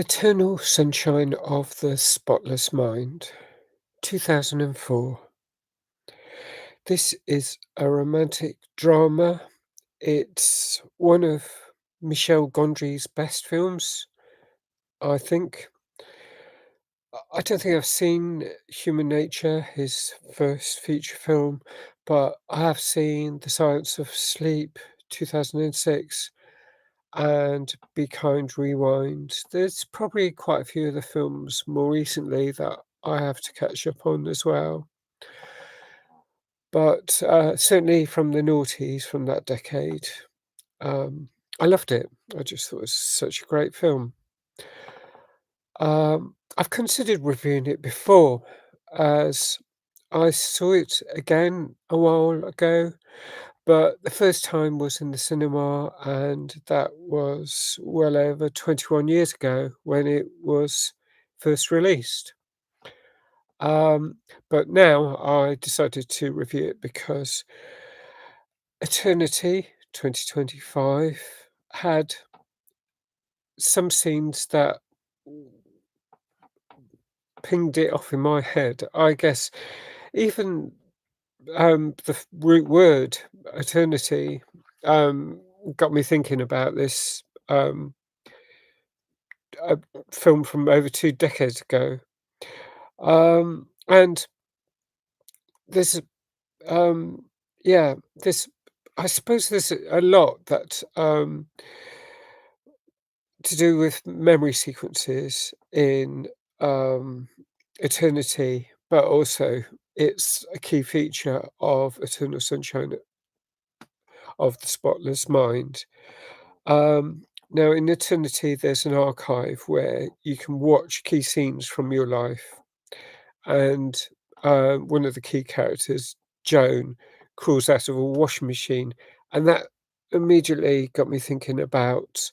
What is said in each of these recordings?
Eternal Sunshine of the Spotless Mind, 2004. This is a romantic drama. It's one of Michel Gondry's best films, I think. I don't think I've seen Human Nature, his first feature film, but I have seen The Science of Sleep, 2006, and Be Kind Rewind. There's probably quite a few of the films more recently that I have to catch up on as well. But certainly from the noughties from that decade, um, I loved it. I just thought it was such a great film. I've considered reviewing it before, as I saw it again a while ago, but the first time was in the cinema, and that was well over 21 years ago when it was first released. Um, but now I decided to review it because Eternity 2025 had some scenes that pinged it off in my head. I guess even the root word eternity um, got me thinking about this a film from over 2 decades ago. And there's um, yeah, this I suppose there's a lot that to do with memory sequences in um, Eternity, but also it's a key feature of Eternal Sunshine of the Spotless Mind. Now, in Eternity, there's an archive where you can watch key scenes from your life, and one of the key characters, Joan, crawls out of a washing machine, and that immediately got me thinking about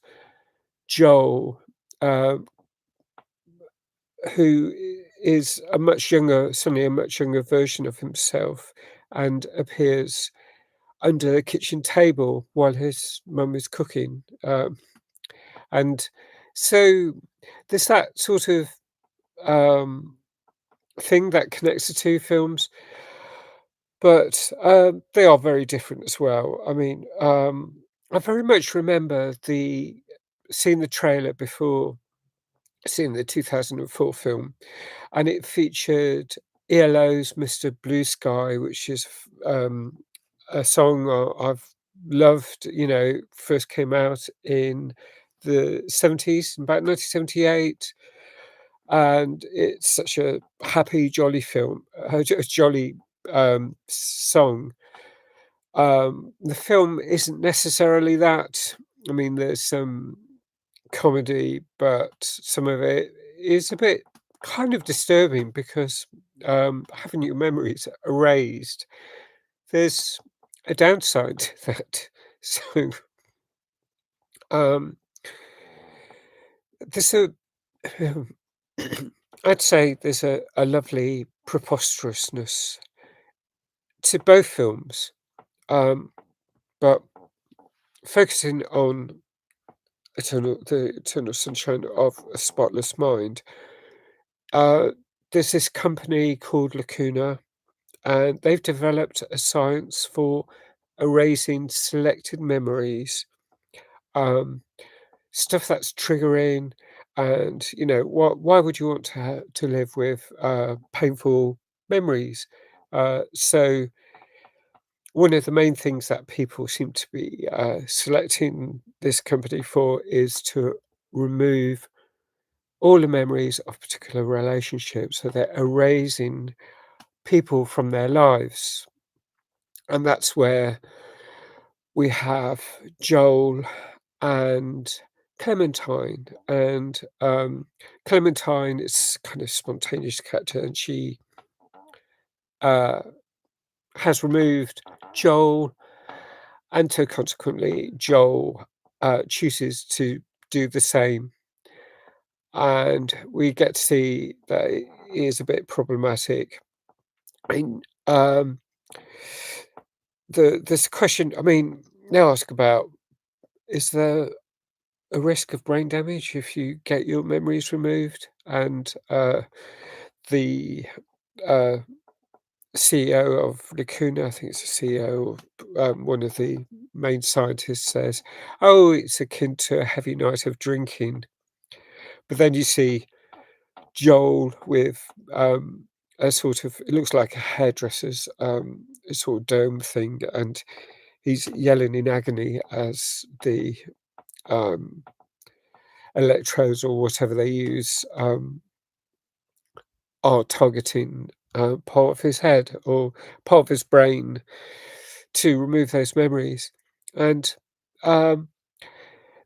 Joel, um, who is a much younger, suddenly a much younger version of himself, and appears under the kitchen table while his mum is cooking. And so there's that sort of um, thing that connects the two films, but they are very different as well. I mean, I very much remember seeing the trailer before seeing the 2004 film, and it featured ELO's "Mr. Blue Sky," which is a song I've loved. First came out in the 70s, about 1978, and it's such a happy, jolly film, jolly song. The film isn't necessarily that. I mean, there's some comedy, but some of it is a bit kind of disturbing because having your memories erased, there's a downside to that. So um, there's a, I'd say there's a lovely preposterousness to both films, um, but focusing on the Eternal Sunshine of a Spotless Mind. Uh, there's this company called Lacuna, and they've developed a science for erasing selected memories, um, stuff that's triggering, and why would you want to live with painful memories? So one of the main things that people seem to be selecting this company for is to remove all the memories of particular relationships. So they're erasing people from their lives. And that's where we have Joel and Clementine. And Clementine is kind of spontaneous character, and she uh, has removed Joel, and so consequently, Joel chooses to do the same. And we get to see that it is a bit problematic. I mean, this question, I mean, now ask about, is there a risk of brain damage if you get your memories removed, and, the, uh, CEO of Lacuna, I think it's the CEO, one of the main scientists says, "Oh, it's akin to a heavy night of drinking." But then you see Joel with, a sort of it looks like a hairdresser's, a sort of dome thing, and he's yelling in agony as the, um, electrodes or whatever they use, are targeting, part of his head or part of his brain to remove those memories. And, um,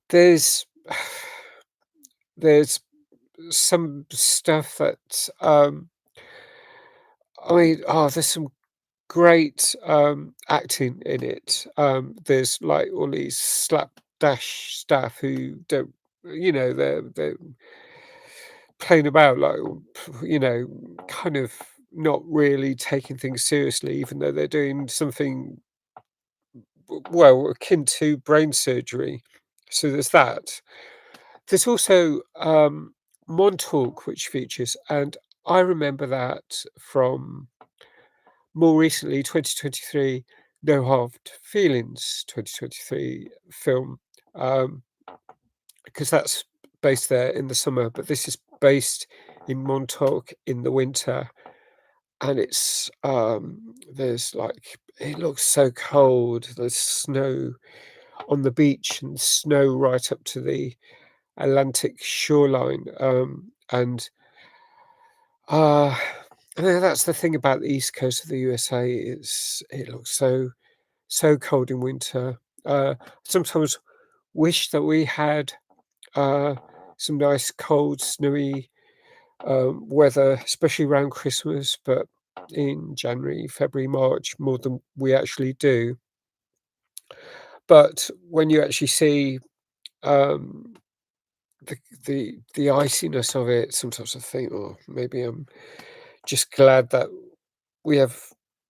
there's there's some stuff that, there's some great, acting in it. There's, like, all these slapdash staff who don't they're playing about like, kind of not really taking things seriously, even though they're doing something well, akin to brain surgery. So there's that. There's also, Montauk, which features, and I remember that from more recently, 2023, No Hard Feelings 2023 film, um, because that's based there in the summer, but this is based in Montauk in the winter, and there's, like it looks so cold. There's snow on the beach and snow right up to the Atlantic shoreline, uh, I know that's the thing about the East Coast of the USA, it looks so cold in winter. Sometimes wish that we had, uh, some nice cold, snowy, weather, especially around Christmas, but in January, February, March, more than we actually do. But when you actually see, um, the the iciness of it, sometimes I think, "Oh, maybe I'm just glad that we have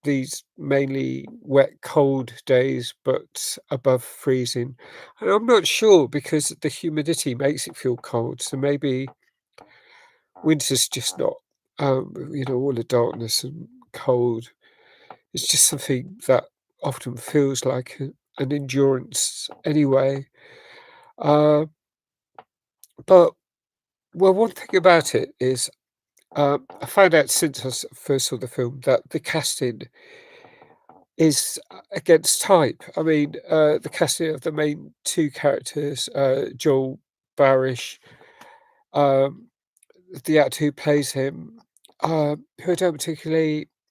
these mainly wet, cold days, but above freezing." And I'm not sure because the humidity makes it feel cold, so maybe winter's just not, all the darkness and cold. It's just something that often feels like an endurance anyway. Uh, but well, one thing about it is, I found out since first saw the film that the casting is against type. I mean, the casting of the main two characters, Joel Barish, um, the actor who plays him, who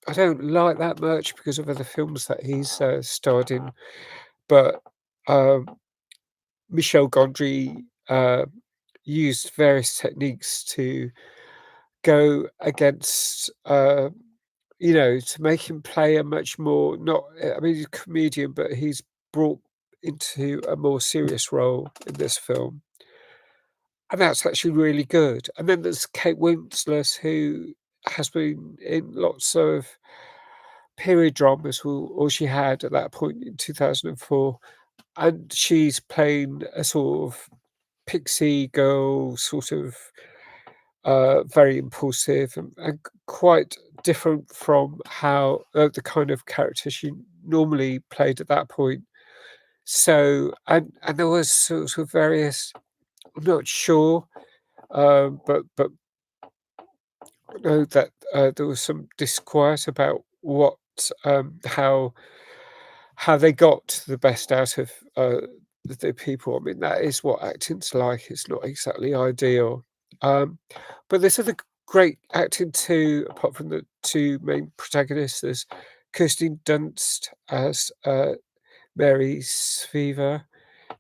I don't like that much because of other films that he's starred in, but um, Michel Gondry used various techniques to go against, to make him play a much more not I mean, he's a comedian, but he's brought into a more serious role in this film, and that's actually really good. And then there's Kate Winslet, who has been in lots of period dramas, or she had at that point in 2004, and she's playing a sort of pixie girl, sort of very impulsive and quite different from how the kind of character she normally played at that point. So, and there was sort of various. I'm not sure, but I know that there was some disquiet about how they got the best out of the people. I mean, that is what acting's like. It's not exactly ideal. Um, but there's other great acting too, apart from the two main protagonists. There's Kirsten Dunst as Mary Sweaver.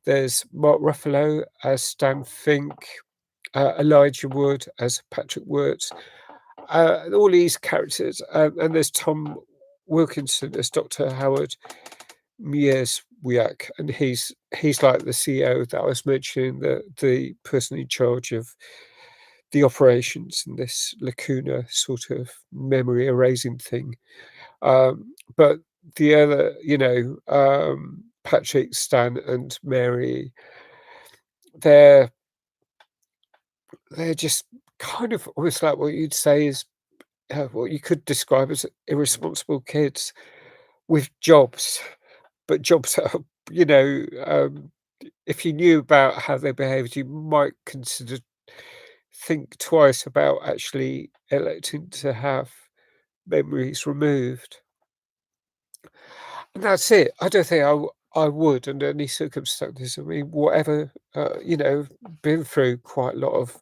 There's Mark Ruffalo as Stan Fink. Elijah Wood as Patrick Wirtz. All these characters, and there's Tom Wilkinson as Dr. Howard Mieswiak, and he's like the CEO that I was mentioning, the person in charge of the operations in this lacuna sort of memory erasing thing. But the other, Patrick, Stan, and Mary, they're they're just kind of almost like what you'd say is, what you could describe as irresponsible kids with jobs, but jobs that are, if you knew about how they behaved, you might think twice about actually electing to have memories removed. And that's it. I don't think I would under any circumstances. I mean, whatever, been through quite a lot of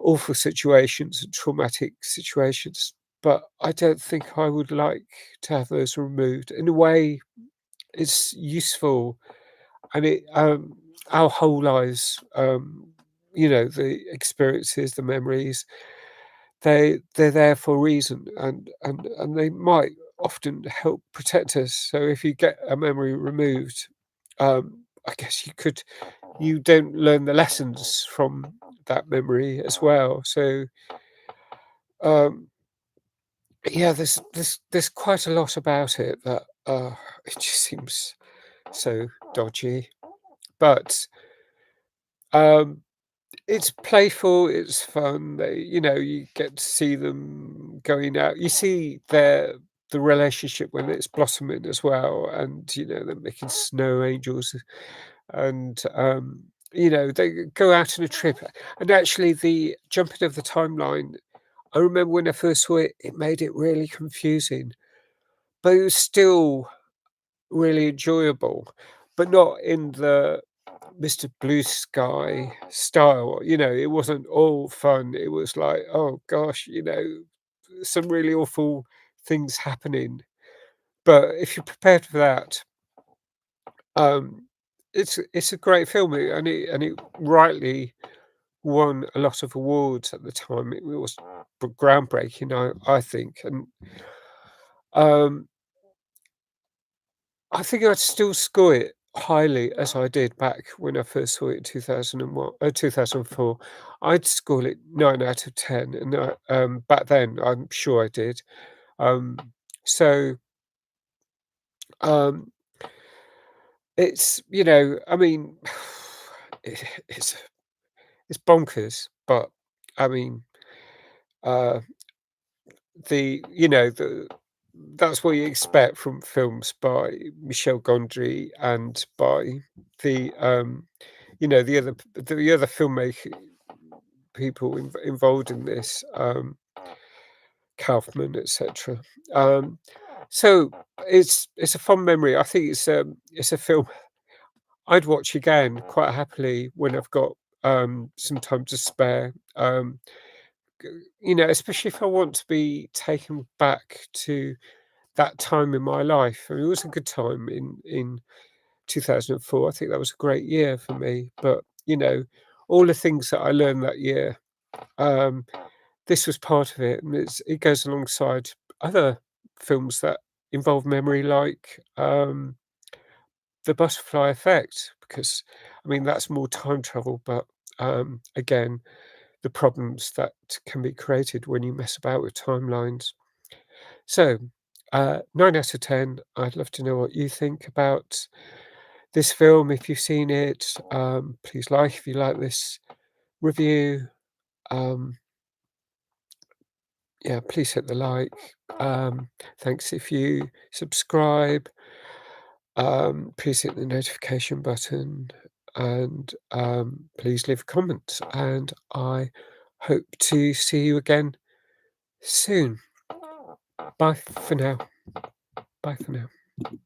awful situations and traumatic situations, but I don't think I would like to have those removed. In a way, it's useful, and our whole lives, the experiences, the memories, they're there for a reason, and they might often help protect us. So if you get a memory removed, I guess you don't learn the lessons from that memory as well. So, um, yeah, there's quite a lot about it that, it just seems so dodgy. But, um it's playful, it's fun, you get to see them going out. You see the relationship when it's blossoming as well, and, they're making snow angels, and, they go out on a trip, and actually the jumping of the timeline, I remember when I first saw it, it made it really confusing, but it was still really enjoyable, but not in the Mr. Blue Sky style. It wasn't all fun. It was like, "Oh gosh," some really awful things happening. But if you're prepared for that, um, it's a great film, and it rightly won a lot of awards at the time. It was groundbreaking, I think, and, um I think I'd still score it highly as I did back when I first saw it in 2001 2004. I'd score it 9 out of 10, and, back then, I'm sure I did. Um, so, um, I mean, it it's bonkers, but, I mean, uh, that's what you expect from films by Michel Gondry and by the, the other filmmaking people involved in this, Kaufman, etc. Um, so it's a fond memory. I think it's a film I'd watch again quite happily when I've got some time to spare. Especially if I want to be taken back to that time in my life. I mean, it was a good time in 2004. I think that was a great year for me. But all the things that I learned that year, um, this was part of it, and it goes alongside other films that involve memory, like The Butterfly Effect, because I mean that's more time travel, but again, the problems that can be created when you mess about with timelines. So, 9 out of 10. I'd love to know what you think about this film. If you've seen it, please like if you like this review. Um, yeah, please hit the like. Thanks if you subscribe. Please hit the notification button, and please leave a comment. And I hope to see you again soon. Bye for now. Bye for now.